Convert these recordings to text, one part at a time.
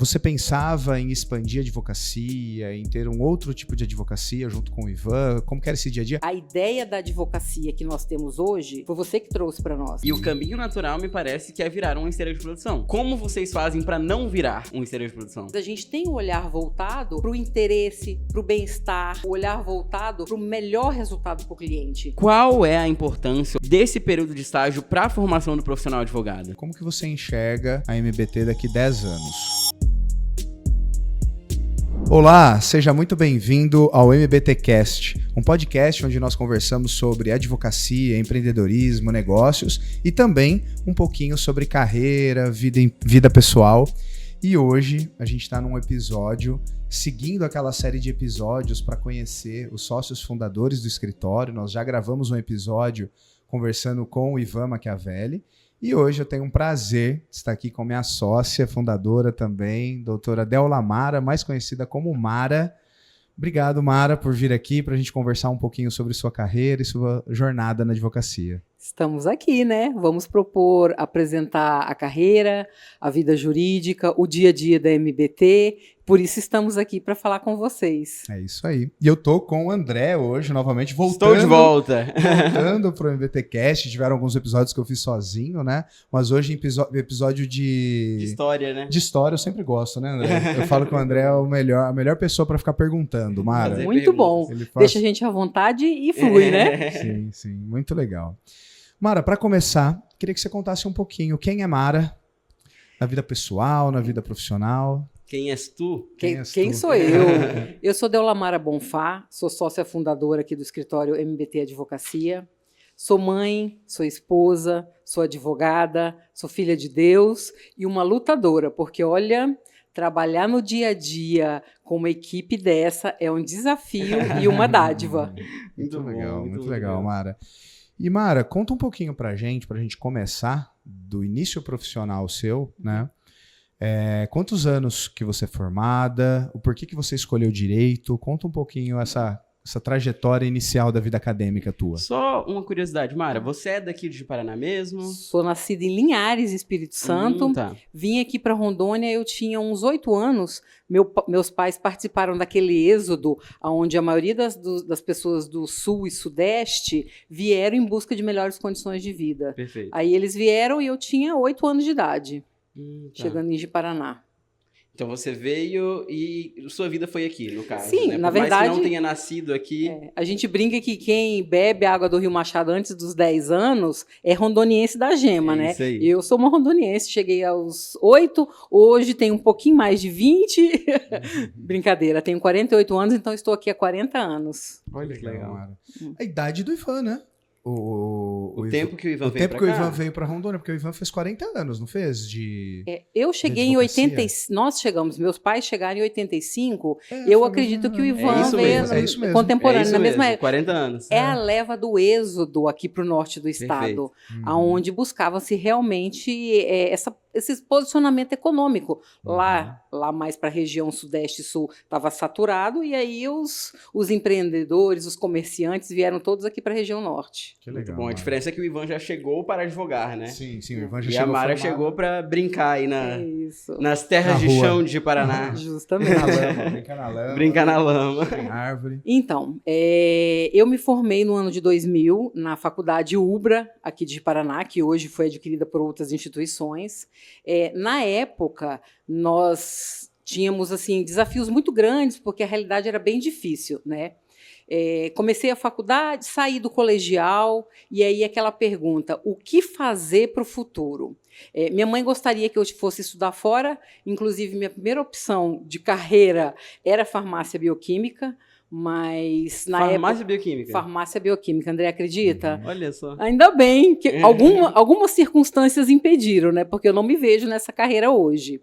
Você pensava em expandir a advocacia, em ter um outro tipo de advocacia junto com o Ivan? Como que era esse dia a dia? A ideia da advocacia que nós temos hoje foi você que trouxe para nós. E o caminho natural me parece que é virar uma esteira de produção. Como vocês fazem para não virar uma esteira de produção? A gente tem um olhar voltado para o interesse, para o bem-estar, o olhar voltado para o melhor resultado para o cliente. Qual é a importância desse período de estágio para a formação do profissional advogado? Como que você enxerga a MBT daqui 10 anos? Olá, seja muito bem-vindo ao MBTcast, um podcast onde nós conversamos sobre advocacia, empreendedorismo, negócios e também um pouquinho sobre carreira, vida pessoal. E hoje a gente está num episódio seguindo aquela série de episódios para conhecer os sócios fundadores do escritório. Nós já gravamos um episódio conversando com o Ivan Machiavelli. E hoje eu tenho um prazer de estar aqui com minha sócia, fundadora também, doutora Deula Mara, mais conhecida como Mara. Obrigado, Mara, por vir aqui para a gente conversar um pouquinho sobre sua carreira e sua jornada na advocacia. Estamos aqui, né? Vamos propor apresentar a carreira, a vida jurídica, o dia a dia da MBT. Por isso estamos aqui para falar com vocês. É isso aí. E eu tô com o André hoje, novamente, voltando. Estou de volta. Voltando pro MBTcast. Tiveram alguns episódios que eu fiz sozinho, né? Mas hoje episódio de história, né? De história eu sempre gosto, né, André? Eu falo que o André é a melhor pessoa para ficar perguntando, Mara. Muito bom. Deixa a gente à vontade e flui, né? Sim, sim. Muito legal. Mara, para começar, queria que você contasse um pouquinho quem é Mara na vida pessoal, na vida profissional. Quem és tu? Quem sou eu? Eu sou Deula Mara Bonfá, sou sócia fundadora aqui do escritório MBT Advocacia. Sou mãe, sou esposa, sou advogada, sou filha de Deus e uma lutadora, porque olha, trabalhar no dia a dia com uma equipe dessa é um desafio e uma dádiva. Muito legal, Mara. E Mara, conta um pouquinho pra gente começar do início profissional seu, né? Quantos anos que você é formada, o porquê que você escolheu direito, conta um pouquinho essa trajetória inicial da vida acadêmica tua. Só uma curiosidade, Mara, você é daqui de Paraná mesmo? Sou nascida em Linhares, Espírito Santo. Tá. Vim aqui para Rondônia, eu tinha uns 8 anos. Meus pais participaram daquele êxodo, onde a maioria das pessoas do Sul e Sudeste vieram em busca de melhores condições de vida. Perfeito. Aí eles vieram e eu tinha 8 anos de idade, Tá. chegando em Ji-Paraná. Então você veio e sua vida foi aqui, no caso. Sim, né? na Por mais verdade. que não tenha nascido aqui. A gente brinca que quem bebe a água do Rio Machado antes dos 10 anos é rondoniense da gema, né? Isso aí. Eu sou uma rondoniense, cheguei aos 8, hoje tenho um pouquinho mais de 20. Brincadeira, tenho 48 anos, então estou aqui há 40 anos. Olha que legal, Mara. A idade do Ivan, né? O tempo que o Ivan veio pra cá. O tempo que o Ivan veio pra Rondônia, porque o Ivan fez 40 anos, não fez? Eu cheguei em 85, nós chegamos, meus pais chegaram em 85, eu acredito que o Ivan veio contemporâneo, na mesma época. 40 anos. É a leva do êxodo aqui para o norte do estado, onde buscava-se realmente esse posicionamento econômico. Lá mais para a região sudeste e sul estava saturado, e aí os empreendedores, os comerciantes vieram todos aqui para a região norte. Que legal. Muito bom. A diferença é que o Ivan já chegou para advogar, né? Sim, o Ivan já chegou. E a Mara chegou para brincar aí nas terras de chão de Paraná. Justamente. Brincar na lama. Em árvore. Então, eu me formei no ano de 2000 na faculdade UBRA, aqui de Paraná, que hoje foi adquirida por outras instituições. Na época, nós tínhamos assim, desafios muito grandes, porque a realidade era bem difícil, né? Comecei a faculdade, saí do colegial, e aí aquela pergunta, o que fazer para o futuro? Minha mãe gostaria que eu fosse estudar fora, inclusive minha primeira opção de carreira era farmácia bioquímica, mas na Farmácia bioquímica? Farmácia bioquímica, André, acredita? Olha só. Ainda bem que algumas circunstâncias impediram, né? Porque eu não me vejo nessa carreira hoje.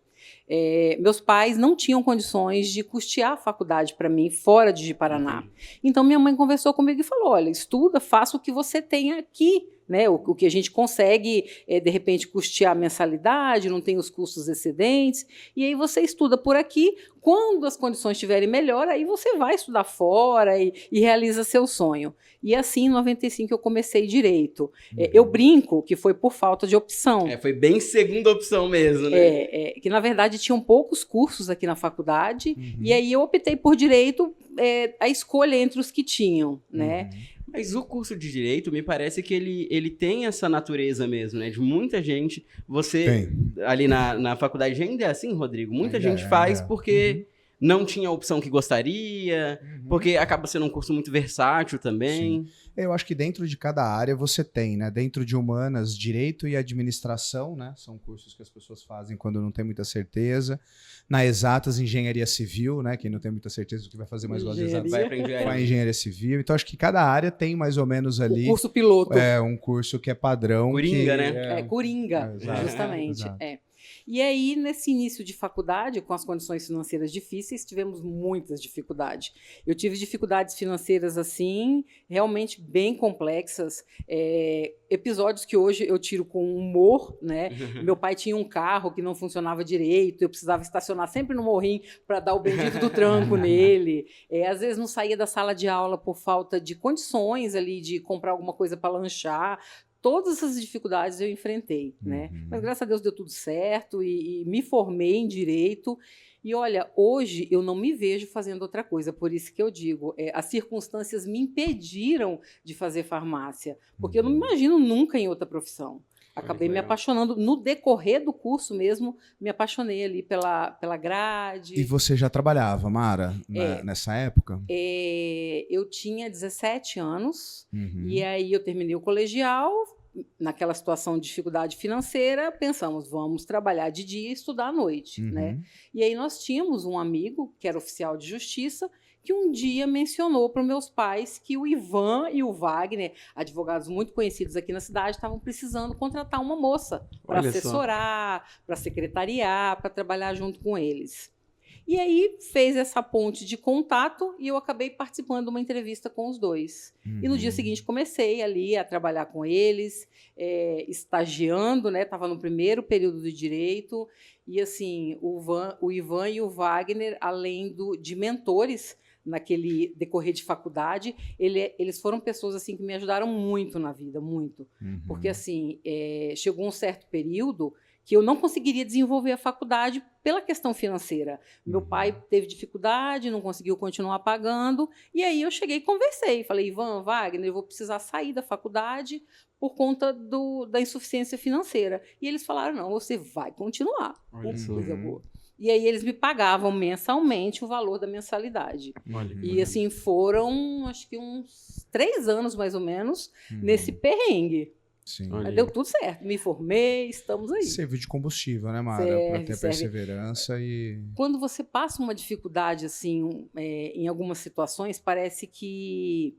Meus pais não tinham condições de custear a faculdade para mim fora de Ji-Paraná. Então, minha mãe conversou comigo e falou, olha, estuda, faça o que você tem aqui né? O que a gente consegue, de repente, custear a mensalidade, não tem os custos excedentes, e aí você estuda por aqui. Quando as condições estiverem melhor, aí você vai estudar fora e realiza seu sonho. E assim, em 95, eu comecei direito. Eu brinco que foi por falta de opção. Foi bem segunda opção mesmo, né? Que, na verdade, tinham poucos cursos aqui na faculdade, e aí eu optei por direito, a escolha entre os que tinham, né? Mas o curso de Direito, me parece que ele tem essa natureza mesmo, né? De muita gente, você ali na faculdade ainda é assim, Rodrigo? Muita gente faz porque não tinha a opção que gostaria, porque acaba sendo um curso muito versátil também. Sim. Eu acho que dentro de cada área você tem, né? Dentro de humanas, direito e administração, né? São cursos que as pessoas fazem quando não tem muita certeza. Na exatas, engenharia civil, né? Quem não tem muita certeza do que vai fazer, mais gosta de exatas, vai para engenharia. Vai engenharia civil. Então acho que cada área tem mais ou menos ali... O curso piloto. Um curso que é padrão. Coringa, né? Coringa, justamente. E aí, nesse início de faculdade, com as condições financeiras difíceis, tivemos muitas dificuldades. Eu tive dificuldades financeiras, assim, realmente bem complexas. Episódios que hoje eu tiro com humor, né? Meu pai tinha um carro que não funcionava direito, eu precisava estacionar sempre no morrinho para dar o bendito do tranco nele. Às vezes não saía da sala de aula por falta de condições ali de comprar alguma coisa para lanchar. Todas essas dificuldades eu enfrentei, né? Mas graças a Deus deu tudo certo e me formei em direito. E olha, hoje eu não me vejo fazendo outra coisa, por isso que eu digo, as circunstâncias me impediram de fazer farmácia, porque eu não me imagino nunca em outra profissão. Acabei me apaixonando, no decorrer do curso mesmo, me apaixonei ali pela grade. E você já trabalhava, Mara, nessa época? Eu tinha 17 anos, e aí eu terminei o colegial, naquela situação de dificuldade financeira, pensamos, vamos trabalhar de dia e estudar à noite, né? E aí nós tínhamos um amigo, que era oficial de justiça, que um dia mencionou para os meus pais que o Ivan e o Wagner, advogados muito conhecidos aqui na cidade, estavam precisando contratar uma moça para assessorar, para secretariar, para trabalhar junto com eles. E aí fez essa ponte de contato e eu acabei participando de uma entrevista com os dois. E no dia seguinte comecei ali a trabalhar com eles, estagiando, né? Estava no primeiro período de direito. E assim, o Ivan e o Wagner, além de mentores naquele decorrer de faculdade, eles foram pessoas assim que me ajudaram muito na vida, muito. Porque assim, chegou um certo período que eu não conseguiria desenvolver a faculdade pela questão financeira. Meu pai teve dificuldade, não conseguiu continuar pagando, e aí eu cheguei e conversei. Falei, Ivan, Wagner, eu vou precisar sair da faculdade por conta da insuficiência financeira. E eles falaram, não, você vai continuar. Coisa boa. E aí eles me pagavam mensalmente o valor da mensalidade. E assim, foram, acho que uns 3 anos, mais ou menos, nesse perrengue. Sim. Mas deu tudo certo, me formei, estamos aí. Serviu de combustível, né, Mara? Para ter perseverança e... Quando você passa uma dificuldade, assim, em algumas situações, parece que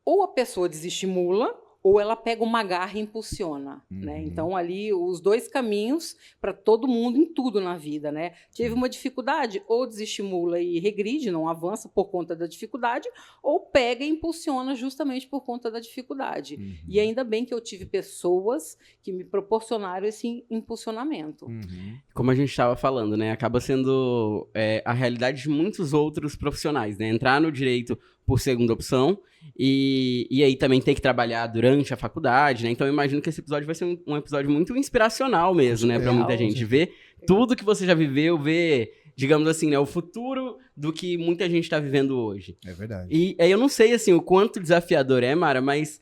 ou a pessoa desestimula, ou ela pega uma garra e impulsiona, né? Então, ali, os dois caminhos para todo mundo em tudo na vida, né? Teve uma dificuldade, ou desestimula e regride, não avança por conta da dificuldade, ou pega e impulsiona justamente por conta da dificuldade. E ainda bem que eu tive pessoas que me proporcionaram esse impulsionamento. Como a gente estava falando, né? Acaba sendo a realidade de muitos outros profissionais, né? Entrar no direito por segunda opção e aí também ter que trabalhar durante a faculdade, né? Então eu imagino que esse episódio vai ser um episódio muito inspiracional mesmo, né? Para muita gente. Ver tudo que você já viveu, ver, digamos assim, né? O futuro do que muita gente está vivendo hoje. É verdade. E aí eu não sei, assim, o quanto desafiador Mara, mas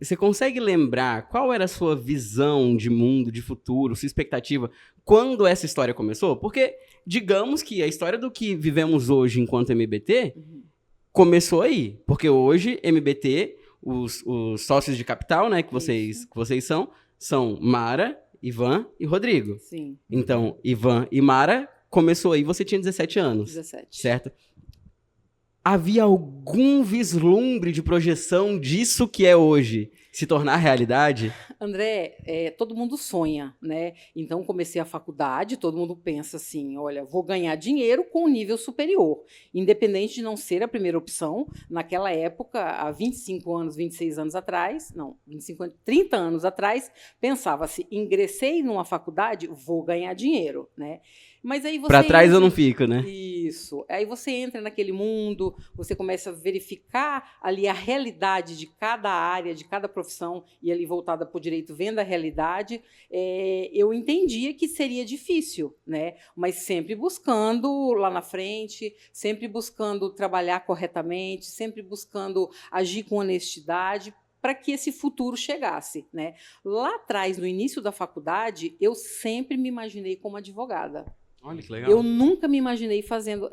você consegue lembrar qual era a sua visão de mundo, de futuro, sua expectativa, quando essa história começou? Porque, digamos que a história do que vivemos hoje enquanto MBT começou aí. Porque hoje, MBT, os sócios de capital, né, que vocês são Mara, Ivan e Rodrigo. Sim. Então, Ivan e Mara começou aí, você tinha 17 anos. 17. Certo? Havia algum vislumbre de projeção disso que é hoje? se tornar realidade? André, todo mundo sonha, né? Então, comecei a faculdade, todo mundo pensa assim, olha, vou ganhar dinheiro com um nível superior, independente de não ser a primeira opção. Naquela época, há 25 anos, 26 anos atrás, não, 25, 30 anos atrás, pensava-se, ingressei numa faculdade, vou ganhar dinheiro, né? Mas aí você Pra trás entra... eu não fico, né? Isso. Aí você entra naquele mundo, você começa a verificar ali a realidade de cada área, de cada profissão, e ali voltada para o direito, vendo a realidade, eu entendia que seria difícil, né? Mas sempre buscando lá na frente, sempre buscando trabalhar corretamente, sempre buscando agir com honestidade, para que esse futuro chegasse, né? Lá atrás, no início da faculdade, eu sempre me imaginei como advogada. Olha que legal. Eu nunca me imaginei fazendo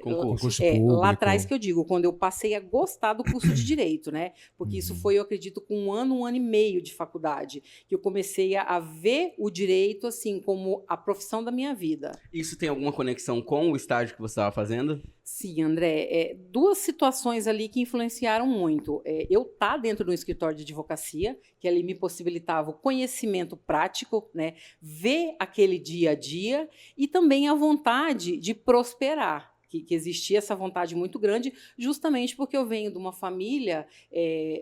Concurso público. lá atrás que eu digo, quando eu passei a gostar do curso de Direito, né? Porque isso foi, eu acredito, com um ano e meio de faculdade, que eu comecei a ver o direito assim como a profissão da minha vida. Isso tem alguma conexão com o estágio que você estava fazendo? Sim, André, duas situações ali que influenciaram muito. Eu estar dentro de um escritório de advocacia, que ali me possibilitava o conhecimento prático, né, ver aquele dia a dia e também a vontade de prosperar. Que existia essa vontade muito grande, justamente porque eu venho de uma família,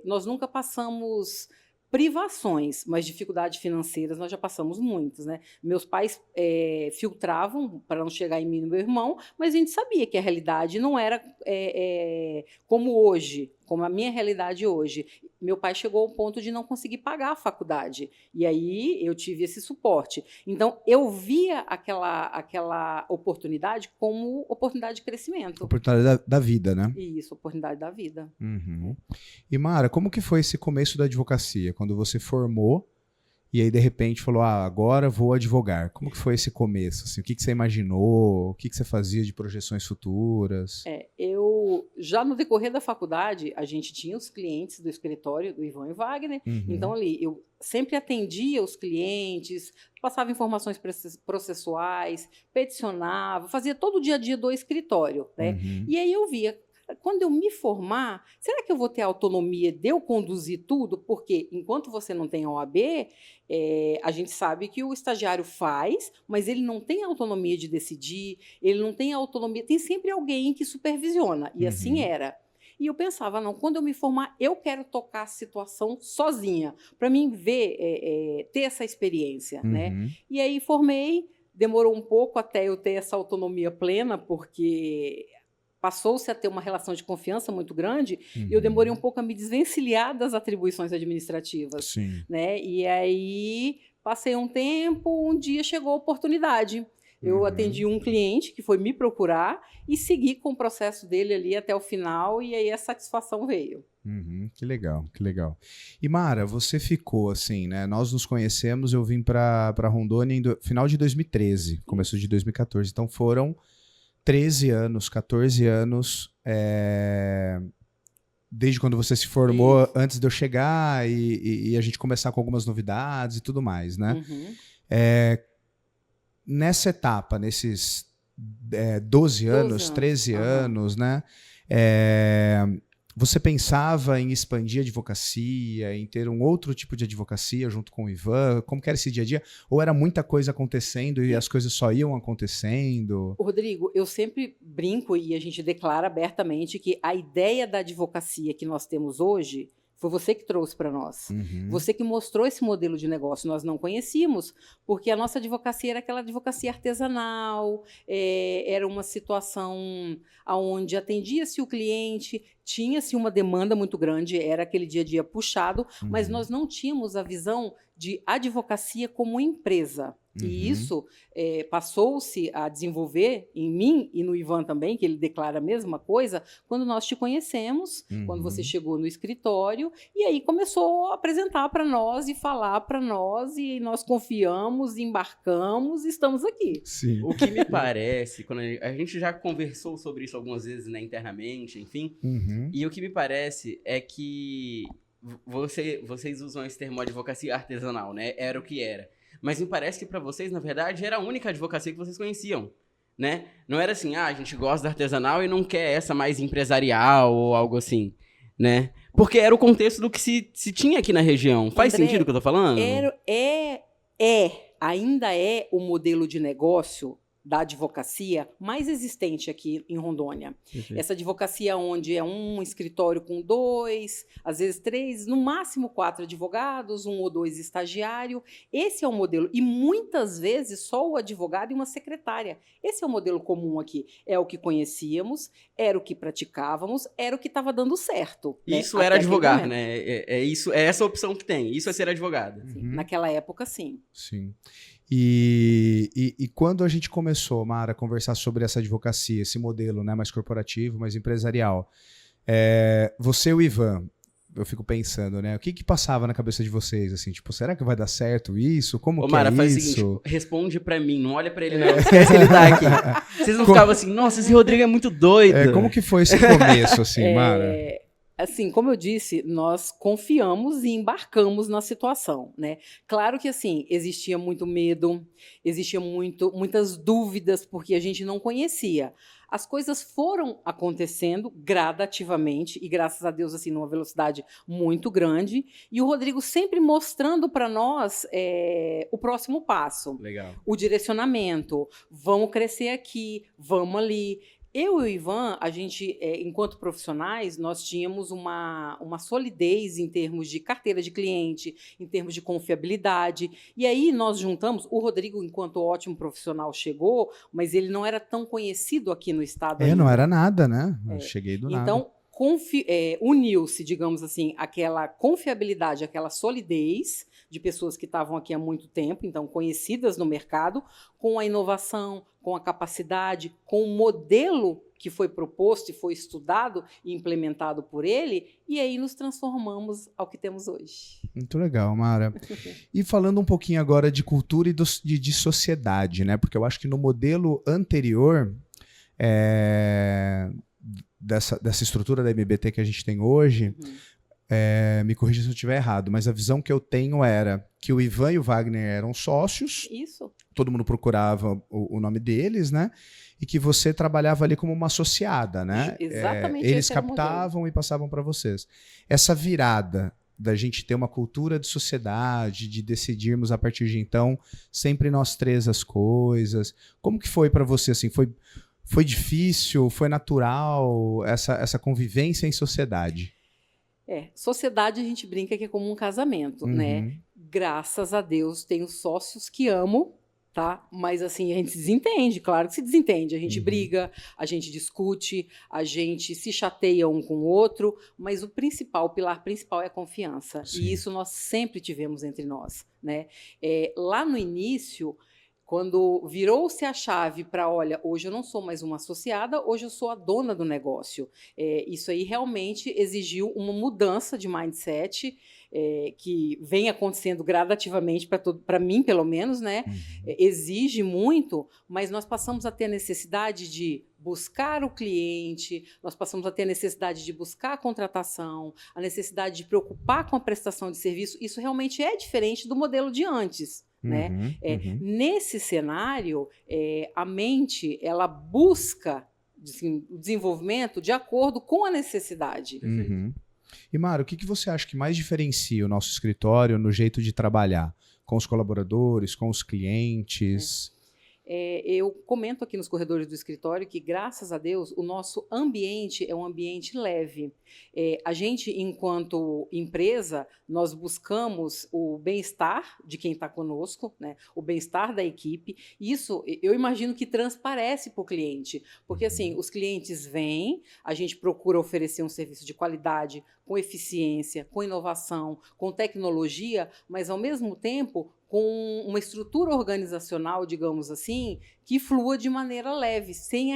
nós nunca passamos privações, mas dificuldades financeiras nós já passamos muitas, né? Meus pais filtravam para não chegar em mim e no meu irmão, mas a gente sabia que a realidade não era como hoje, como a minha realidade hoje. Meu pai chegou ao ponto de não conseguir pagar a faculdade, e aí eu tive esse suporte. Então, eu via aquela oportunidade como oportunidade de crescimento. Oportunidade da vida, né? Isso, oportunidade da vida. Uhum. E Mara, como que foi esse começo da advocacia? Quando você formou e aí de repente falou, agora vou advogar. Como que foi esse começo? Assim, o que você imaginou? O que você fazia de projeções futuras? Eu, já no decorrer da faculdade, a gente tinha os clientes do escritório do Ivan e Wagner, então ali eu sempre atendia os clientes, passava informações processuais, peticionava, fazia todo o dia a dia do escritório, né? E aí eu via, quando eu me formar, será que eu vou ter a autonomia de eu conduzir tudo? Porque enquanto você não tem a OAB, a gente sabe que o estagiário faz, mas ele não tem a autonomia de decidir, ele não tem a autonomia, tem sempre alguém que supervisiona, e assim era. E eu pensava, não, quando eu me formar, eu quero tocar a situação sozinha, para mim ver, ter essa experiência, né? E aí formei, demorou um pouco até eu ter essa autonomia plena, porque passou-se a ter uma relação de confiança muito grande, e eu demorei um pouco a me desvencilhar das atribuições administrativas. Sim. Né? E aí, passei um tempo, um dia chegou a oportunidade. Eu atendi um cliente que foi me procurar e segui com o processo dele ali até o final, e aí a satisfação veio. Que legal, que legal. E Mara, você ficou assim, né? Nós nos conhecemos, eu vim para Rondônia no final de 2013, começo de 2014, então foram 13 anos, 14 anos, desde quando você se formou, antes de eu chegar e a gente começar com algumas novidades e tudo mais, né? Nessa etapa, nesses 12 anos, 13 anos, né? Você pensava em expandir a advocacia, em ter um outro tipo de advocacia junto com o Ivan? Como que era esse dia a dia? Ou era muita coisa acontecendo e as coisas só iam acontecendo? Rodrigo, eu sempre brinco e a gente declara abertamente que a ideia da advocacia que nós temos hoje foi você que trouxe para nós. Você que mostrou esse modelo de negócio. Nós não conhecíamos, porque a nossa advocacia era aquela advocacia artesanal, era uma situação onde atendia-se o cliente, tinha-se uma demanda muito grande, era aquele dia a dia puxado, mas nós não tínhamos a visão de advocacia como empresa. E isso passou-se a desenvolver em mim e no Ivan também, que ele declara a mesma coisa, quando nós te conhecemos, quando você chegou no escritório, e aí começou a apresentar para nós e falar para nós, e nós confiamos, embarcamos e estamos aqui. Sim. O que me parece, quando a gente já conversou sobre isso algumas vezes, né, internamente, enfim, e o que me parece é que vocês usam esse termo advocacia artesanal, né? Era o que era. Mas me parece que para vocês, na verdade, era a única advocacia que vocês conheciam, né? Não era assim, a gente gosta da artesanal e não quer essa mais empresarial ou algo assim. né? Porque era o contexto do que se tinha aqui na região. Faz André, sentido o que eu tô falando? Ainda é o modelo de negócio da advocacia mais existente aqui em Rondônia. Perfeito. Essa advocacia onde é um escritório com 2, às vezes 3, no máximo 4 advogados, 1 ou 2 estagiários. Esse é o modelo. E muitas vezes só o advogado e uma secretária. Esse é o modelo comum aqui. É o que conhecíamos, era o que praticávamos, era o que estava dando certo. Isso né? era Até aquele advogar, momento. né? É essa a opção que tem. Isso é ser advogada. Sim, naquela época, sim. Sim. E quando a gente começou, Mara, a conversar sobre essa advocacia, esse modelo, né, mais corporativo, mais empresarial, você e o Ivan, eu fico pensando, né, o que passava na cabeça de vocês, assim, tipo, será que vai dar certo isso? Como Ô, que Mara, é faz o isso? seguinte, responde pra mim, não olha pra ele não, esquece que ele tá aqui. Vocês não ficavam assim, nossa, esse Rodrigo é muito doido. Como que foi esse começo, assim, Mara? Assim, como eu disse, nós confiamos e embarcamos na situação, né? Claro que, assim, existia muito medo, existia muitas dúvidas, porque a gente não conhecia. As coisas foram acontecendo gradativamente e, graças a Deus, assim, numa velocidade muito grande. E o Rodrigo sempre mostrando para nós o próximo passo, Legal. o direcionamento. Vamos crescer aqui, vamos ali. Eu e o Ivan, a gente, enquanto profissionais, nós tínhamos uma solidez em termos de carteira de cliente, em termos de confiabilidade. E aí nós juntamos, o Rodrigo, enquanto ótimo profissional, chegou, mas ele não era tão conhecido aqui no estado ainda. Não era nada, né? Eu cheguei do nada. Então, uniu-se, digamos assim, aquela confiabilidade, aquela solidez de pessoas que estavam aqui há muito tempo, então conhecidas no mercado, com a inovação, com a capacidade, com o modelo que foi proposto e foi estudado e implementado por ele, e aí nos transformamos ao que temos hoje. Muito legal, Mara. E falando um pouquinho agora de cultura e de sociedade, né? Porque eu acho que no modelo anterior, dessa estrutura da MBT que a gente tem hoje, me corrija se eu estiver errado, mas a visão que eu tenho era que o Ivan e o Wagner eram sócios. Isso. Todo mundo procurava o nome deles, né? E que você trabalhava ali como uma associada, né? Exatamente. Eles captavam e passavam para vocês. Essa virada da gente ter uma cultura de sociedade, de decidirmos a partir de então, sempre nós três as coisas. Como que foi para você, assim? Foi difícil? Foi natural essa convivência em sociedade? Sociedade a gente brinca que é como um casamento, né? Graças a Deus tenho sócios que amo, tá? Mas assim, a gente se desentende, claro que se desentende. A gente briga, a gente discute, a gente se chateia um com o outro, mas o pilar principal é a confiança. Sim. E isso nós sempre tivemos entre nós, né? Lá no início, quando virou-se a chave para, olha, hoje eu não sou mais uma associada, hoje eu sou a dona do negócio. Isso aí realmente exigiu uma mudança de mindset, que vem acontecendo gradativamente para mim, pelo menos, né? Exige muito, mas nós passamos a ter a necessidade de buscar o cliente, nós passamos a ter a necessidade de buscar a contratação, a necessidade de preocupar com a prestação de serviço. Isso realmente é diferente do modelo de antes. Né? Nesse cenário, a mente ela busca assim, o desenvolvimento de acordo com a necessidade. E, Mara, o que você acha que mais diferencia o nosso escritório no jeito de trabalhar com os colaboradores, com os clientes? Eu comento aqui nos corredores do escritório que, graças a Deus, o nosso ambiente é um ambiente leve. A gente, enquanto empresa, nós buscamos o bem-estar de quem está conosco, né? O bem-estar da equipe. Isso, eu imagino que transparece para o cliente, porque assim, os clientes vêm, a gente procura oferecer um serviço de qualidade, com eficiência, com inovação, com tecnologia, mas, ao mesmo tempo, com uma estrutura organizacional, digamos assim, que flua de maneira leve, sem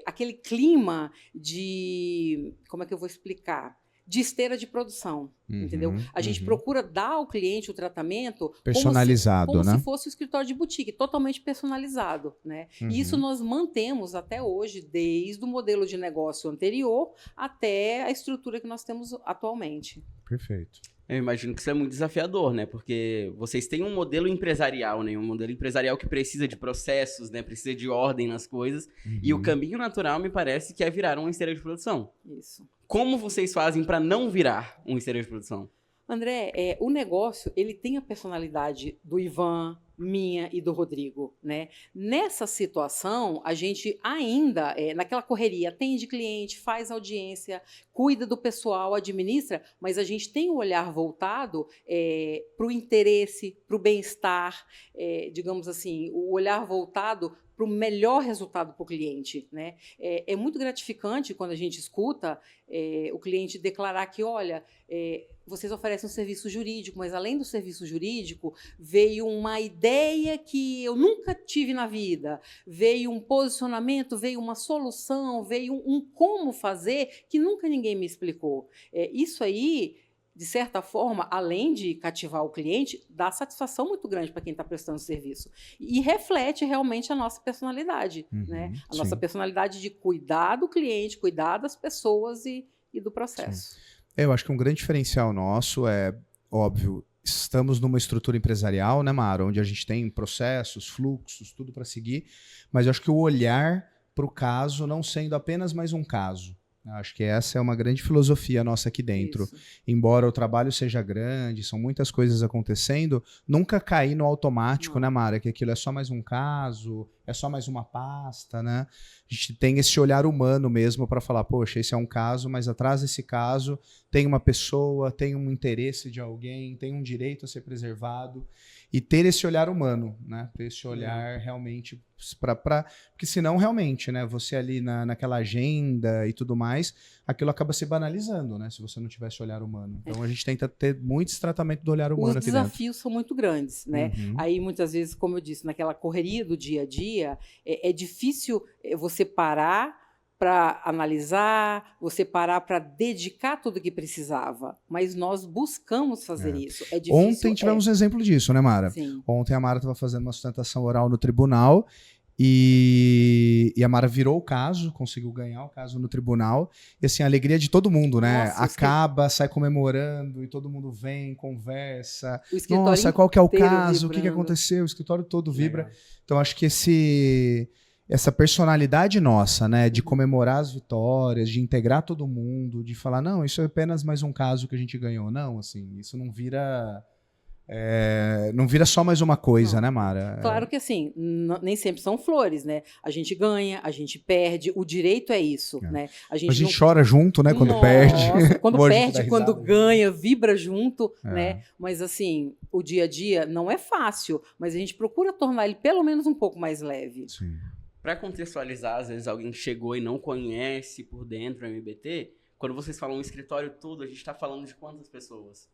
aquele clima de... Como é que eu vou explicar? De esteira de produção, entendeu? A gente procura dar ao cliente o tratamento personalizado, como né? se fosse um escritório de boutique, totalmente personalizado, né? E isso nós mantemos até hoje, desde o modelo de negócio anterior até a estrutura que nós temos atualmente. Perfeito. Eu imagino que isso é muito desafiador, né? Porque vocês têm um modelo empresarial, né? Um modelo empresarial que precisa de processos, né? Precisa de ordem nas coisas. E o caminho natural, me parece, que é virar uma esteira de produção. Isso. Como vocês fazem para não virar uma esteira de produção? André, o negócio, ele tem a personalidade do Ivan, minha e do Rodrigo, né? Nessa situação, a gente ainda, naquela correria, atende cliente, faz audiência, cuida do pessoal, administra, mas a gente tem o olhar voltado para o interesse, para o bem-estar, digamos assim, o olhar voltado para o melhor resultado para o cliente, né? É muito gratificante quando a gente escuta o cliente declarar que, olha, vocês oferecem um serviço jurídico, mas além do serviço jurídico, veio uma ideia que eu nunca tive na vida, veio um posicionamento, veio uma solução, veio um como fazer que nunca ninguém me explicou. Isso aí, de certa forma, além de cativar o cliente, dá satisfação muito grande para quem está prestando serviço. E reflete realmente a nossa personalidade, né? A nossa personalidade de cuidar do cliente, cuidar das pessoas e do processo. Sim. Eu acho que um grande diferencial nosso é, óbvio, estamos numa estrutura empresarial, né, Mara, onde a gente tem processos, fluxos, tudo para seguir, mas eu acho que o olhar para o caso não sendo apenas mais um caso. Eu acho que essa é uma grande filosofia nossa aqui dentro. Isso. Embora o trabalho seja grande, são muitas coisas acontecendo, nunca cair no automático, né, Mara? Que aquilo é só mais um caso, é só mais uma pasta, né? A gente tem esse olhar humano mesmo para falar, poxa, esse é um caso, mas atrás desse caso tem uma pessoa, tem um interesse de alguém, tem um direito a ser preservado. E ter esse olhar humano, né? Ter esse olhar realmente porque senão realmente, né? Você ali naquela agenda e tudo mais, aquilo acaba se banalizando, né? Se você não tiver esse olhar humano. Então a gente tenta ter muito esse tratamento do olhar humano aqui dentro. Os desafios são muito grandes, né? Aí muitas vezes, como eu disse, naquela correria do dia a dia, é difícil você parar para analisar, você parar para dedicar tudo que precisava. Mas nós buscamos fazer isso. É difícil. Ontem tivemos um exemplo disso, né, Mara? Sim. Ontem a Mara estava fazendo uma sustentação oral no tribunal e a Mara virou o caso, conseguiu ganhar o caso no tribunal. E assim, a alegria de todo mundo, né? Nossa, acaba, sai comemorando e todo mundo vem, conversa. O escritório Nossa, qual que é o inteiro caso? O que vibrando. aconteceu? O escritório todo vibra. Então acho que essa personalidade nossa, né, de comemorar as vitórias, de integrar todo mundo, de falar, não, isso é apenas mais um caso que a gente ganhou. Não, assim, isso não vira só mais uma coisa, né, Mara? Claro que assim, nem sempre são flores, né? A gente ganha, a gente perde, o direito é isso, né? A gente chora junto, né, quando perde. Quando perde, quando ganha, vibra junto, né? Mas assim, o dia a dia não é fácil, mas a gente procura tornar ele pelo menos um pouco mais leve. Sim. Para contextualizar, às vezes alguém chegou e não conhece por dentro o MBT, quando vocês falam um escritório todo, a gente está falando de quantas pessoas?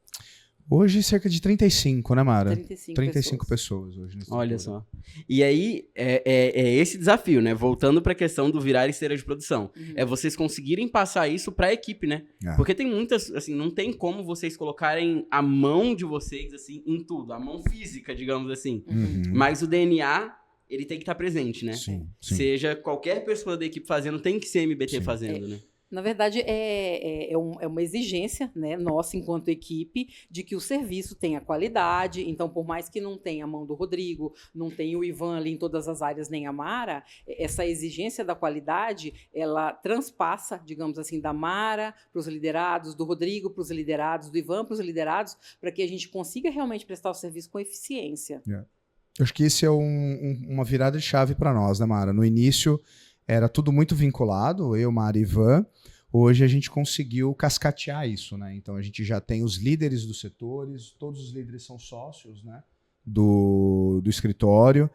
Hoje, cerca de 35, né, Mara? 35 pessoas hoje. Olha só. E aí, é esse desafio, né? Voltando para a questão do virar esteira de produção. É vocês conseguirem passar isso para a equipe, né? Porque tem muitas, assim, não tem como vocês colocarem a mão de vocês, assim, em tudo. A mão física, digamos assim. Mas o DNA, ele tem que estar presente, né? Sim. Seja qualquer pessoa da equipe fazendo, tem que ser MBT fazendo, né? Na verdade, é uma exigência, né, nossa, enquanto equipe, de que o serviço tenha qualidade. Então, por mais que não tenha a mão do Rodrigo, não tenha o Ivan ali em todas as áreas, nem a Mara, essa exigência da qualidade, ela transpassa, digamos assim, da Mara para os liderados, do Rodrigo para os liderados, do Ivan para os liderados, para que a gente consiga realmente prestar o serviço com eficiência. Eu acho que esse é uma virada de chave para nós, né, Mara? No início era tudo muito vinculado, eu, Mara e Ivan. Hoje a gente conseguiu cascatear isso, né? Então a gente já tem os líderes dos setores, todos os líderes são sócios, né, do escritório.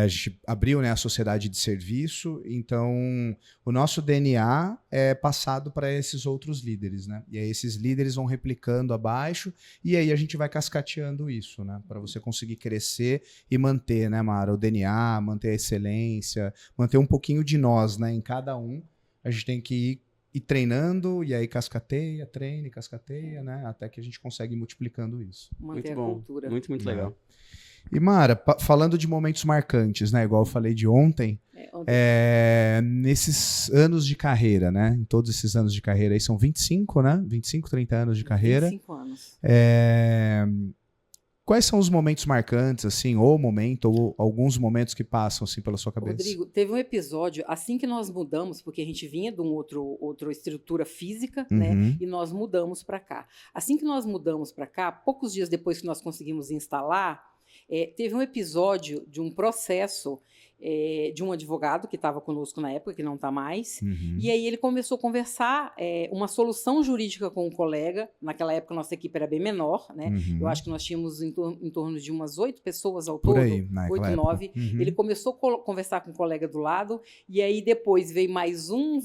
A gente abriu, né, a sociedade de serviço, então o nosso DNA é passado para esses outros líderes, né? E aí esses líderes vão replicando abaixo e aí a gente vai cascateando isso, né? Para você conseguir crescer e manter, né, Mara, o DNA, manter a excelência, manter um pouquinho de nós, né? Em cada um, a gente tem que ir treinando e aí cascateia, treina e cascateia, né? Até que a gente consegue ir multiplicando isso. Manter muito a bom, cultura. muito legal. E Mara, falando de momentos marcantes, né? Igual eu falei de ontem, nesses anos de carreira, né? Em todos esses anos de carreira aí, são 25, né? 25, 30 anos de carreira. 25 anos. Quais são os momentos marcantes, assim, ou momento, ou alguns momentos que passam, assim, pela sua cabeça? Rodrigo, teve um episódio, assim que nós mudamos, porque a gente vinha de outra estrutura física, né, e nós mudamos para cá. Assim que nós mudamos para cá, poucos dias depois que nós conseguimos instalar, teve um episódio de um processo de um advogado que estava conosco na época, que não está mais, e aí ele começou a conversar uma solução jurídica com um colega. Naquela época nossa equipe era bem menor, né? Eu acho que nós tínhamos em torno de umas 8 pessoas ao todo, 8, 9. Ele começou a conversar com um colega do lado, e aí depois veio mais um,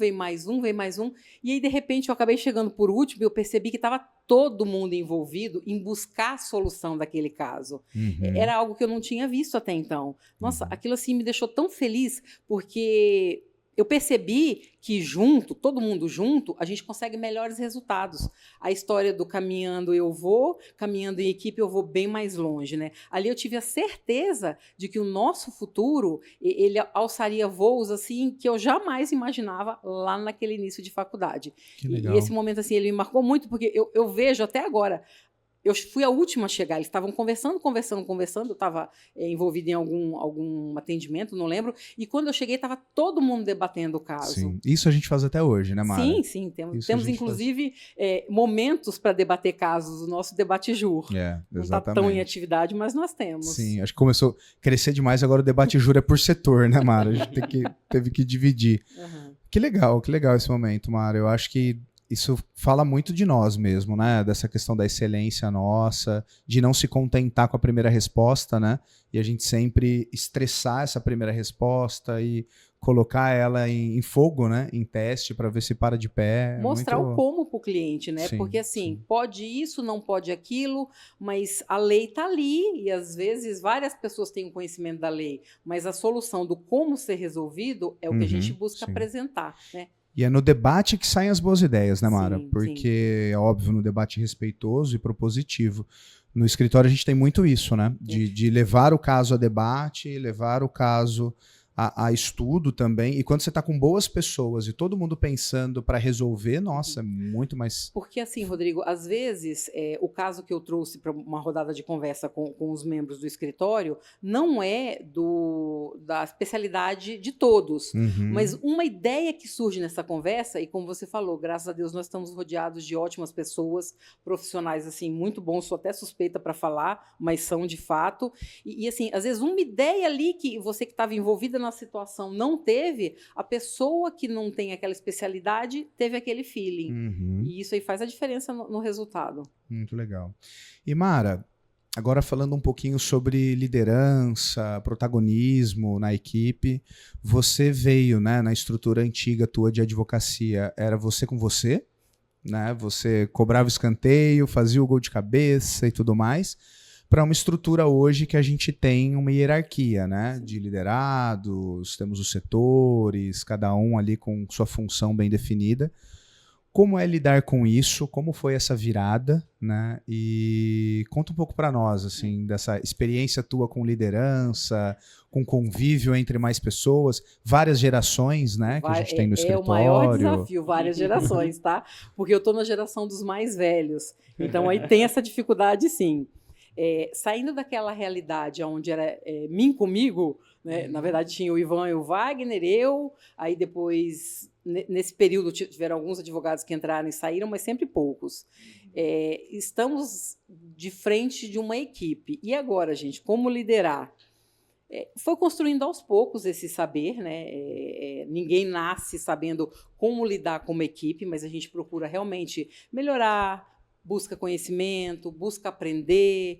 e aí de repente eu acabei chegando por último e eu percebi que estava todo mundo envolvido em buscar a solução daquele caso. Era algo que eu não tinha visto até então. Nossa, aquilo assim me deixou tão feliz, porque eu percebi que junto, todo mundo junto, a gente consegue melhores resultados. A história do caminhando eu vou, caminhando em equipe eu vou bem mais longe, né? Ali eu tive a certeza de que o nosso futuro, ele alçaria voos assim que eu jamais imaginava lá naquele início de faculdade. Que legal. E esse momento assim, ele me marcou muito, porque eu vejo até agora. Eu fui a última a chegar, eles estavam conversando, eu estava envolvida em algum atendimento, não lembro, e quando eu cheguei estava todo mundo debatendo o caso. Sim, isso a gente faz até hoje, né, Mara? Sim, temos inclusive momentos para debater casos, o nosso debate jur. Não está tão em atividade, mas nós temos. Sim, acho que começou a crescer demais, agora o debate jur é por setor, né, Mara? A gente teve que dividir. Que legal esse momento, Mara. Eu acho que isso fala muito de nós mesmo, né? Dessa questão da excelência nossa, de não se contentar com a primeira resposta, né? E a gente sempre estressar essa primeira resposta e colocar ela em fogo, né? Em teste, para ver se para de pé. Mostrar o como para o cliente, né? Porque assim, pode isso, não pode aquilo, mas a lei está ali e às vezes várias pessoas têm o conhecimento da lei, mas a solução do como ser resolvido é o que a gente busca apresentar, né? E é no debate que saem as boas ideias, né, Mara? Porque, é óbvio, no debate respeitoso e propositivo. No escritório a gente tem muito isso, né? De levar o caso a debate, levar o caso a estudo também. E quando você está com boas pessoas e todo mundo pensando para resolver, nossa, é muito mais... Porque assim, Rodrigo, às vezes o caso que eu trouxe para uma rodada de conversa com os membros do escritório não é da especialidade de todos, mas uma ideia que surge nessa conversa, e como você falou, graças a Deus nós estamos rodeados de ótimas pessoas, profissionais assim, muito bons, sou até suspeita para falar, mas são de fato, e assim, às vezes uma ideia ali que você que estava envolvida na situação não teve, a pessoa que não tem aquela especialidade teve aquele feeling. E isso aí faz a diferença no resultado. Muito legal. E Mara, agora falando um pouquinho sobre liderança, protagonismo na equipe, você veio, né, na estrutura antiga tua de advocacia, era você com você, né? Você cobrava escanteio, fazia o gol de cabeça e tudo mais, para uma estrutura hoje que a gente tem uma hierarquia, né? De liderados, temos os setores, cada um ali com sua função bem definida. Como é lidar com isso? Como foi essa virada, né? E conta um pouco para nós, assim, dessa experiência tua com liderança, com convívio entre mais pessoas, várias gerações, né? Que a gente tem no escritório. É o maior desafio, várias gerações, tá? Porque eu estou na geração dos mais velhos, então aí tem essa dificuldade, sim. Saindo daquela realidade onde era mim comigo, né? Na verdade tinha o Ivan e o Wagner, aí depois, nesse período, tiveram alguns advogados que entraram e saíram, mas sempre poucos. Estamos de frente de uma equipe. E agora, gente, como liderar? Foi construindo aos poucos esse saber, né? Ninguém nasce sabendo como lidar com uma equipe, mas a gente procura realmente melhorar, busca conhecimento, busca aprender,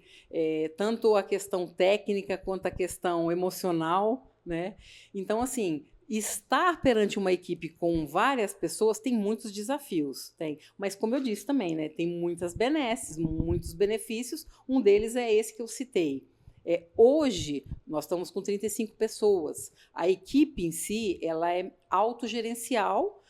tanto a questão técnica quanto a questão emocional, né? Então, assim, estar perante uma equipe com várias pessoas tem muitos desafios, mas como eu disse também, né, tem muitas benesses, muitos benefícios, um deles é esse que eu citei. Hoje, nós estamos com 35 pessoas. A equipe em si, ela é autogerencial,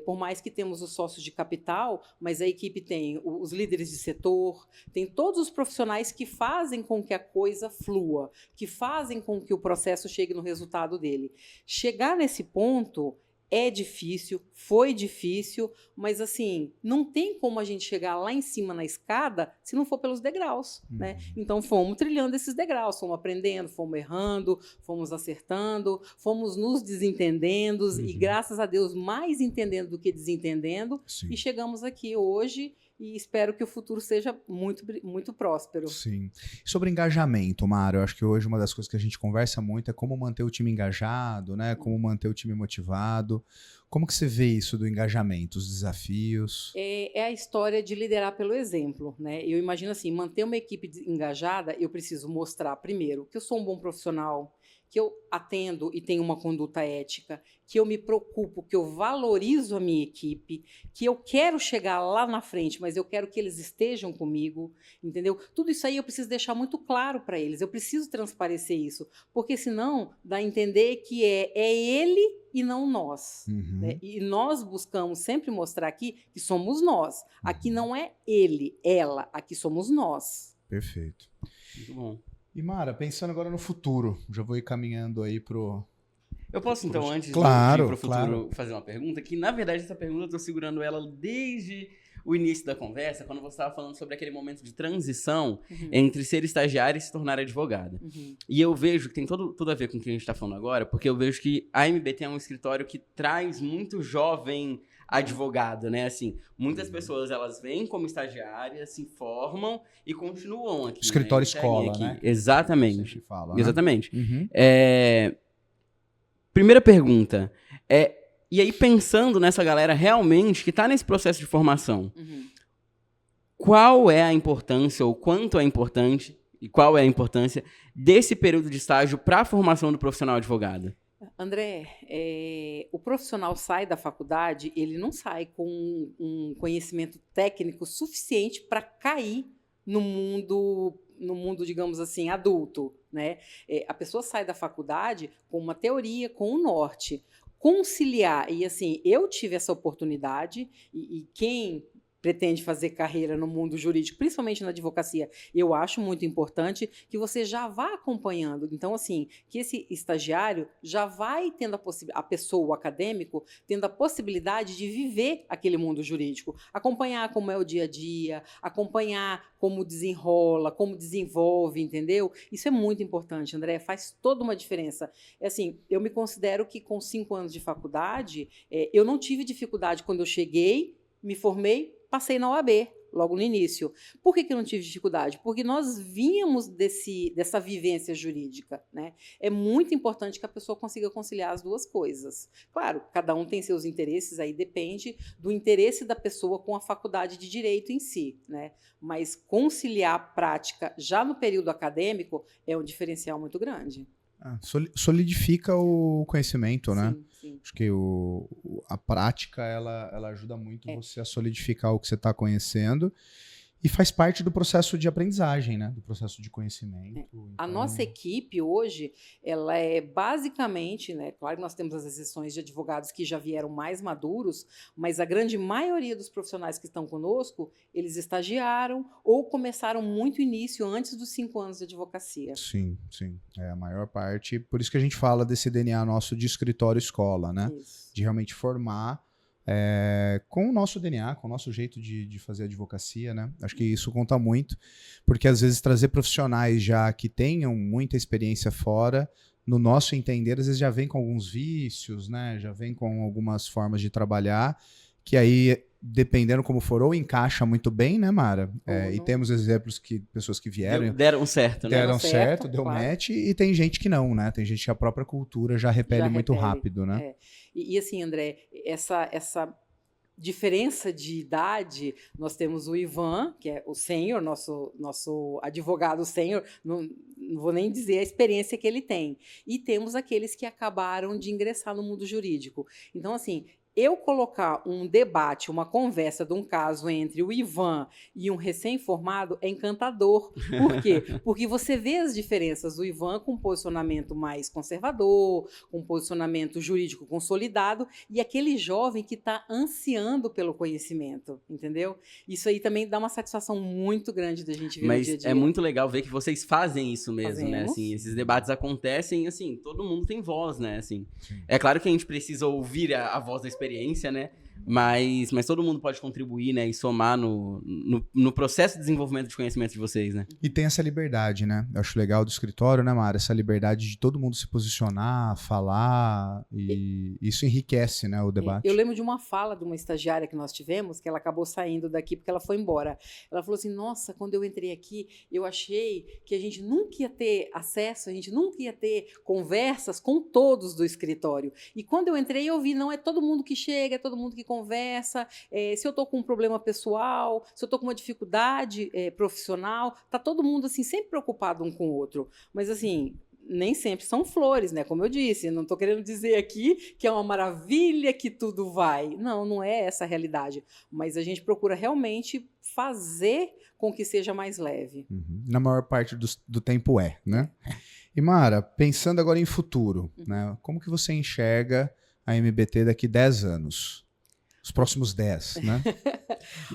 por mais que temos os sócios de capital, mas a equipe tem os líderes de setor, tem todos os profissionais que fazem com que a coisa flua, que fazem com que o processo chegue no resultado dele. Chegar nesse ponto é difícil, foi difícil, mas assim, não tem como a gente chegar lá em cima na escada se não for pelos degraus, né? Então fomos trilhando esses degraus, fomos aprendendo, fomos errando, fomos acertando, fomos nos desentendendo e graças a Deus mais entendendo do que desentendendo. Sim. E chegamos aqui hoje e espero que o futuro seja muito, muito próspero. Sim. Sobre engajamento, Mara, eu acho que hoje uma das coisas que a gente conversa muito é como manter o time engajado, né? Como manter o time motivado. Como que você vê isso do engajamento, os desafios? É a história de liderar pelo exemplo, né? Eu imagino assim, manter uma equipe engajada, eu preciso mostrar, primeiro, que eu sou um bom profissional, que eu atendo e tenho uma conduta ética, que eu me preocupo, que eu valorizo a minha equipe, que eu quero chegar lá na frente, mas eu quero que eles estejam comigo, entendeu? Tudo isso aí eu preciso deixar muito claro para eles, eu preciso transparecer isso, porque senão dá a entender que é ele e não nós. Né? E nós buscamos sempre mostrar aqui que somos nós. Aqui não é ele, ela, aqui somos nós. Perfeito. Muito bom. E Mara, pensando agora no futuro, já vou ir caminhando aí pro... Eu posso, então, antes claro, de ir pro futuro, claro, fazer uma pergunta? Que, na verdade, essa pergunta eu tô segurando ela desde o início da conversa, quando você estava falando sobre aquele momento de transição entre ser estagiária e se tornar advogada. E eu vejo que tem tudo a ver com o que a gente está falando agora, porque eu vejo que a MBT é um escritório que traz muito jovem advogado, né? Assim, muitas pessoas, elas vêm como estagiárias, se formam e continuam aqui. Escritório né? escola, aqui. né? Exatamente. Sempre fala, né? Exatamente. Primeira pergunta, e aí pensando nessa galera realmente que está nesse processo de formação, qual é a importância, ou quanto é importante, e qual é a importância desse período de estágio para a formação do profissional advogado? André, o profissional sai da faculdade, ele não sai com um conhecimento técnico suficiente para cair no mundo, digamos assim, adulto, né? A pessoa sai da faculdade com uma teoria, com um norte. Conciliar, e assim, eu tive essa oportunidade, e quem pretende fazer carreira no mundo jurídico, principalmente na advocacia, eu acho muito importante que você já vá acompanhando. Então, assim, que esse estagiário já vai tendo a pessoa, o acadêmico, tendo a possibilidade de viver aquele mundo jurídico, acompanhar como é o dia a dia, acompanhar como desenrola, como desenvolve, entendeu? Isso é muito importante, André, faz toda uma diferença. Assim, eu me considero que com 5 anos de faculdade, eu não tive dificuldade quando eu cheguei, me formei, passei na OAB, logo no início. Por que eu não tive dificuldade? Porque nós vínhamos dessa vivência jurídica, né? É muito importante que a pessoa consiga conciliar as duas coisas. Claro, cada um tem seus interesses, aí depende do interesse da pessoa com a faculdade de direito em si, né? Mas conciliar a prática já no período acadêmico é um diferencial muito grande. Solidifica o conhecimento, né? Sim. Acho que a prática, ela ajuda muito você a solidificar o que você está conhecendo e faz parte do processo de aprendizagem, né? Do processo de conhecimento. Então... A nossa equipe hoje, ela é basicamente, né? Claro que nós temos as exceções de advogados que já vieram mais maduros, mas a grande maioria dos profissionais que estão conosco, eles estagiaram ou começaram muito início, antes dos 5 anos de advocacia. Sim. É a maior parte. Por isso que a gente fala desse DNA nosso de escritório-escola, né? Isso. De realmente formar com o nosso DNA, com o nosso jeito de fazer advocacia, né? Acho que isso conta muito, porque às vezes trazer profissionais já que tenham muita experiência fora, no nosso entender, às vezes já vem com alguns vícios, né? Já vem com algumas formas de trabalhar, que aí, dependendo como for, ou encaixa muito bem, né, Mara? E temos exemplos que pessoas que vieram... Deram certo, né? Deram certo, deu claro. match, e tem gente que não, né? Tem gente que a própria cultura já repele muito rápido, né? E assim, André, essa diferença de idade, nós temos o Ivan, que é o sênior, nosso advogado sênior, não vou nem dizer a experiência que ele tem, e temos aqueles que acabaram de ingressar no mundo jurídico. Então, assim, eu colocar um debate, uma conversa de um caso entre o Ivan e um recém-formado é encantador. Por quê? Porque você vê as diferenças do Ivan com um posicionamento mais conservador, com um posicionamento jurídico consolidado, e aquele jovem que está ansiando pelo conhecimento, entendeu? Isso aí também dá uma satisfação muito grande da gente ver no dia a dia. Mas é muito legal ver que vocês fazem isso mesmo, né? Fazemos. Assim, esses debates acontecem, assim, todo mundo tem voz, né? Assim, é claro que a gente precisa ouvir a voz da experiência, né? Mas todo mundo pode contribuir, né? E somar no processo de desenvolvimento de conhecimento de vocês, né? E tem essa liberdade, né? Eu acho legal do escritório, né, Mara? Essa liberdade de todo mundo se posicionar, falar, e isso enriquece, né, o debate. Eu lembro de uma fala de uma estagiária que nós tivemos, que ela acabou saindo daqui porque ela foi embora. Ela falou assim, nossa, quando eu entrei aqui, eu achei que a gente nunca ia ter acesso, a gente nunca ia ter conversas com todos do escritório. E quando eu entrei, eu vi, não é todo mundo que chega, é todo mundo que conversa, se eu estou com um problema pessoal, se eu estou com uma dificuldade profissional, tá todo mundo assim sempre preocupado um com o outro. Mas assim, nem sempre são flores, né? Como eu disse, não estou querendo dizer aqui que é uma maravilha que tudo vai. Não, não é essa a realidade. Mas a gente procura realmente fazer com que seja mais leve. Uhum. Na maior parte do tempo né? E Mara, pensando agora em futuro, né? Como que você enxerga a MBT daqui 10 anos? Os próximos 10, né?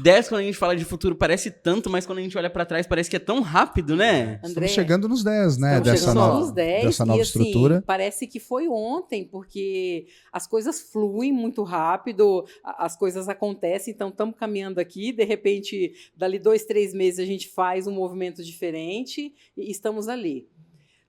10, quando a gente fala de futuro, parece tanto, mas quando a gente olha pra trás, parece que é tão rápido, né? André, Estamos chegando nos 10, né? Estamos chegando nos 10, dessa nova e, assim, estrutura. Parece que foi ontem, porque as coisas fluem muito rápido, as coisas acontecem, então estamos caminhando aqui, de repente, dali 2, 3 meses a gente faz um movimento diferente e estamos ali.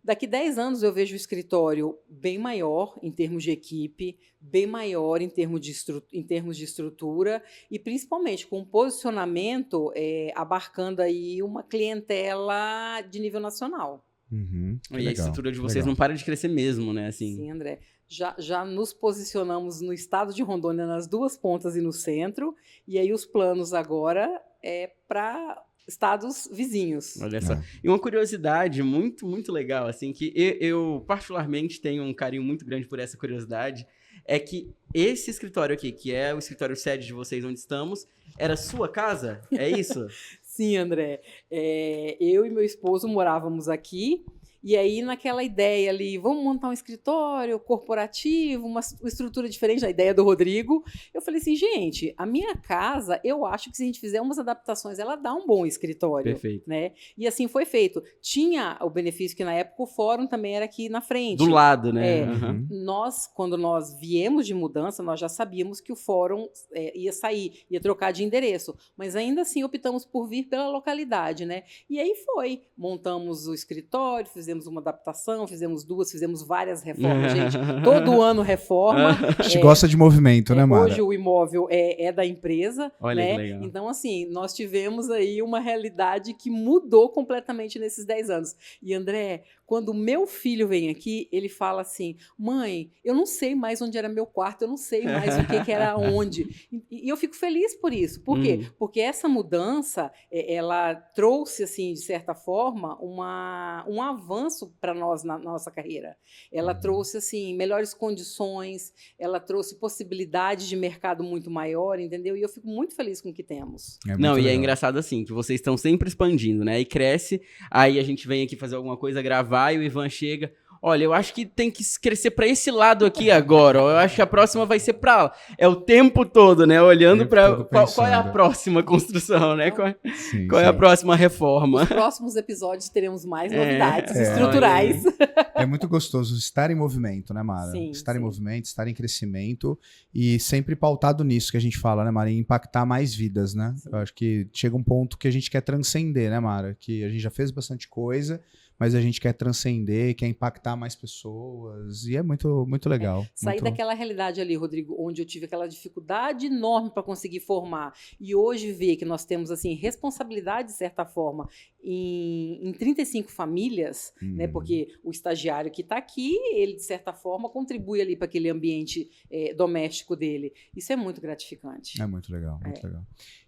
Daqui 10 anos eu vejo o escritório bem maior em termos de equipe, bem maior em termos de estrutura e principalmente com um posicionamento abarcando aí uma clientela de nível nacional. Uhum, E a estrutura de vocês não para de crescer mesmo, né? Assim. Sim, André. Já nos posicionamos no estado de Rondônia, nas 2 pontas e no centro, e aí os planos agora é para estados vizinhos. Olha só. E uma curiosidade muito, muito legal, assim, que eu particularmente tenho um carinho muito grande por essa curiosidade, é que esse escritório aqui, que é o escritório sede de vocês onde estamos, era sua casa? É isso? Sim, André. Eu e meu esposo morávamos aqui. E aí, naquela ideia ali, vamos montar um escritório corporativo, uma estrutura diferente da ideia do Rodrigo. Eu falei assim, gente, a minha casa, eu acho que se a gente fizer umas adaptações, ela dá um bom escritório. Perfeito. Né? E assim foi feito. Tinha o benefício que, na época, o fórum também era aqui na frente. Do lado, né? Uhum. Quando nós viemos de mudança, nós já sabíamos que o fórum ia sair, ia trocar de endereço. Mas ainda assim, optamos por vir pela localidade, né? E aí foi. Montamos o escritório, fizemos uma adaptação, fizemos 2, fizemos várias reformas, gente. Todo ano reforma. A gente gosta de movimento, né, Mara? Hoje o imóvel é da empresa. Olha né? que legal. Então, assim, nós tivemos aí uma realidade que mudou completamente nesses 10 anos. E, André, quando o meu filho vem aqui, ele fala assim, mãe, eu não sei mais onde era meu quarto, eu não sei mais o que era onde. E eu fico feliz por isso. Por quê? Porque essa mudança, ela trouxe, assim, de certa forma, um avanço para nós na nossa carreira. Ela trouxe, assim, melhores condições, ela trouxe possibilidade de mercado muito maior, entendeu? E eu fico muito feliz com o que temos. Não, e é engraçado assim, que vocês estão sempre expandindo, né? E cresce, aí a gente vem aqui fazer alguma coisa, gravar, e o Ivan chega... Olha, eu acho que tem que crescer para esse lado aqui agora. Eu acho que a próxima vai ser para lá. É o tempo todo, né? Olhando para qual é a próxima construção, né? Qual é a próxima reforma? Nos próximos episódios teremos mais novidades estruturais. É muito gostoso estar em movimento, né, Mara? Sim, estar em movimento, estar em crescimento e sempre pautado nisso que a gente fala, né, Mara? Em impactar mais vidas, né? Sim. Eu acho que chega um ponto que a gente quer transcender, né, Mara? Que a gente já fez bastante coisa, mas a gente quer transcender, quer impactar mais pessoas, e é muito, muito legal. Sair daquela realidade ali, Rodrigo, onde eu tive aquela dificuldade enorme para conseguir formar, e hoje ver que nós temos, assim, responsabilidade, de certa forma, em 35 famílias, né, porque o estagiário que está aqui, ele, de certa forma, contribui ali para aquele ambiente doméstico dele. Isso é muito gratificante. É muito legal, muito legal.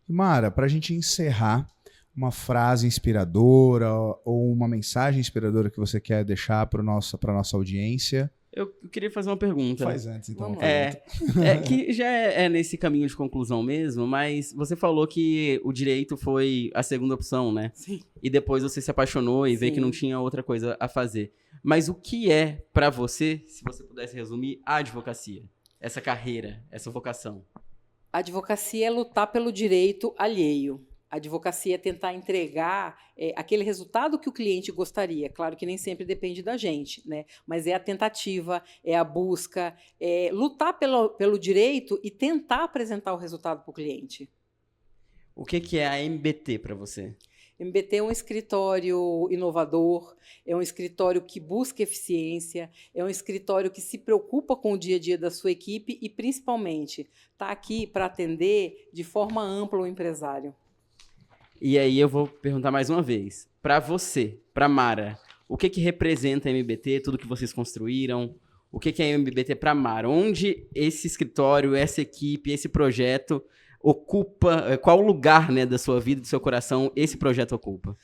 E Mara, para a gente encerrar, uma frase inspiradora ou uma mensagem inspiradora que você quer deixar para a nossa audiência? Eu queria fazer uma pergunta. Faz antes, então. Que já é nesse caminho de conclusão mesmo, mas você falou que o direito foi a segunda opção, né? Sim. E depois você se apaixonou e vê que não tinha outra coisa a fazer. Mas o que é, pra você, se você pudesse resumir, a advocacia? Essa carreira, essa vocação? A advocacia é lutar pelo direito alheio. A advocacia é tentar entregar aquele resultado que o cliente gostaria. Claro que nem sempre depende da gente, né? Mas é a tentativa, é a busca, é lutar pelo direito e tentar apresentar o resultado para o cliente. O que é a MBT para você? MBT é um escritório inovador, é um escritório que busca eficiência, é um escritório que se preocupa com o dia a dia da sua equipe e, principalmente, está aqui para atender de forma ampla o empresário. E aí eu vou perguntar mais uma vez. Para você, para Mara, o que representa a MBT, tudo que vocês construíram? O que é a MBT para Mara? Onde esse escritório, essa equipe, esse projeto ocupa, qual lugar, né, da sua vida, do seu coração, esse projeto ocupa?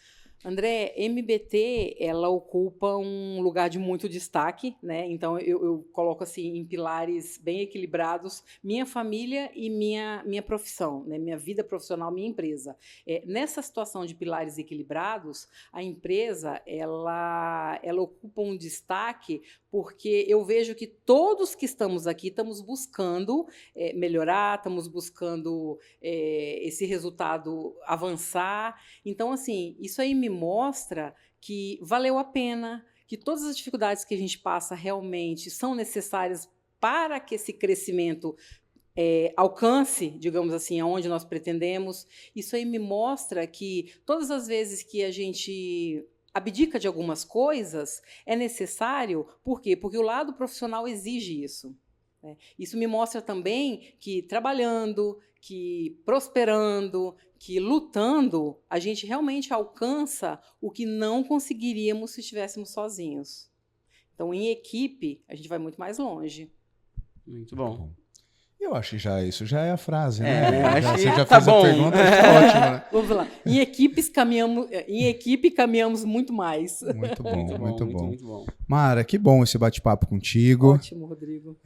André, MBT, ela ocupa um lugar de muito destaque, né? Então, eu coloco assim, em pilares bem equilibrados, minha família e minha profissão, né? Minha vida profissional, minha empresa. Nessa situação de pilares equilibrados, a empresa, ela ocupa um destaque porque eu vejo que todos que estamos aqui estamos buscando melhorar, estamos buscando esse resultado avançar. Então, assim, isso aí me mostra que valeu a pena, que todas as dificuldades que a gente passa realmente são necessárias para que esse crescimento alcance, digamos assim, aonde nós pretendemos. Isso aí me mostra que todas as vezes que a gente abdica de algumas coisas, é necessário. Por quê? Porque o lado profissional exige isso. Isso me mostra também que trabalhando, que prosperando, que lutando, a gente realmente alcança o que não conseguiríamos se estivéssemos sozinhos. Então, em equipe, a gente vai muito mais longe. Muito bom. Eu acho que isso já é a frase, né? Você já fez a pergunta, tá ótimo, né? Vamos lá. Em equipe caminhamos muito mais. Muito bom, muito bom. Muito bom. Mara, que bom esse bate-papo contigo. Ótimo, Rodrigo.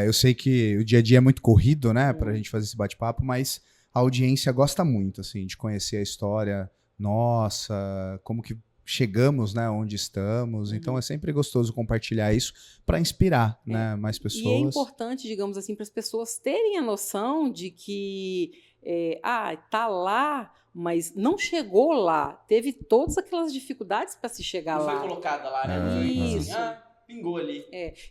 Eu sei que o dia a dia é muito corrido, né, pra gente fazer esse bate-papo, mas a audiência gosta muito, assim, de conhecer a história nossa, como que chegamos, né, onde estamos. Então é sempre gostoso compartilhar isso para inspirar, né, mais pessoas. E é importante, digamos assim, para as pessoas terem a noção de que tá lá, mas não chegou lá. Teve todas aquelas dificuldades para se chegar lá. Foi colocada lá, né? Isso. Pingou ali.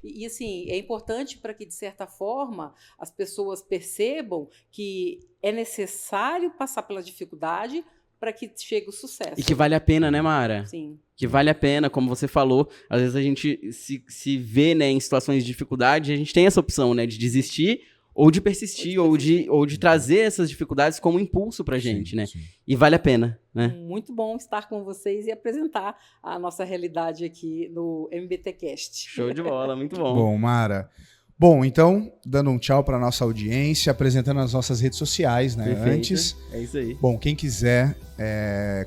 E assim, é importante para que, de certa forma, as pessoas percebam que é necessário passar pela dificuldade para que chegue o sucesso. E que vale a pena, né, Mara? Sim. Que vale a pena, como você falou. Às vezes a gente se vê, né, em situações de dificuldade, a gente tem essa opção, né, de desistir ou de persistir, ou de trazer essas dificuldades como impulso pra gente, sim, né? Sim. E vale a pena, né? Muito bom estar com vocês e apresentar a nossa realidade aqui no MBTcast. Show de bola, muito bom. Bom, Mara. Bom, então, dando um tchau para nossa audiência, apresentando as nossas redes sociais, né? Perfeito. Antes. É isso aí. Bom, quem quiser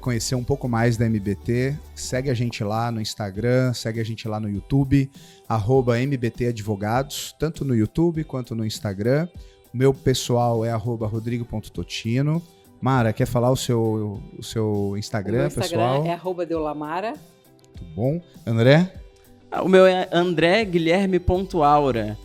conhecer um pouco mais da MBT, segue a gente lá no Instagram, segue a gente lá no YouTube, @MBT Advogados, tanto no YouTube quanto no Instagram. O meu pessoal é @rodrigo.totino. Mara, quer falar o seu Instagram, pessoal? O meu Instagram é @Deolamara. Muito bom. André? O meu é andreguilherme.aura.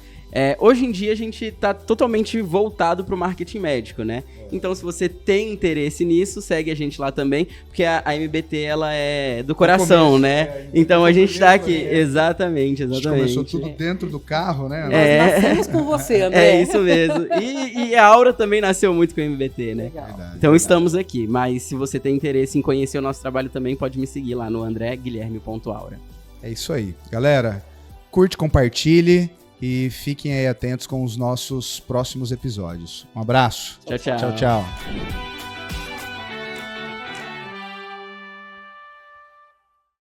Hoje em dia a gente está totalmente voltado para o marketing médico, né? Então, se você tem interesse nisso, segue a gente lá também, porque a MBT, ela é do coração, né? Então, a gente está aqui. Exatamente. A gente começou tudo dentro do carro, né? Nós nascemos com você, André. É isso mesmo. E a Aura também nasceu muito com a MBT, né? Legal. Então, estamos aqui. Mas, se você tem interesse em conhecer o nosso trabalho também, pode me seguir lá no andreguilherme.aura. É isso aí. Galera, curte, compartilhe e fiquem aí atentos com os nossos próximos episódios. Um abraço. Tchau, tchau. Tchau, tchau.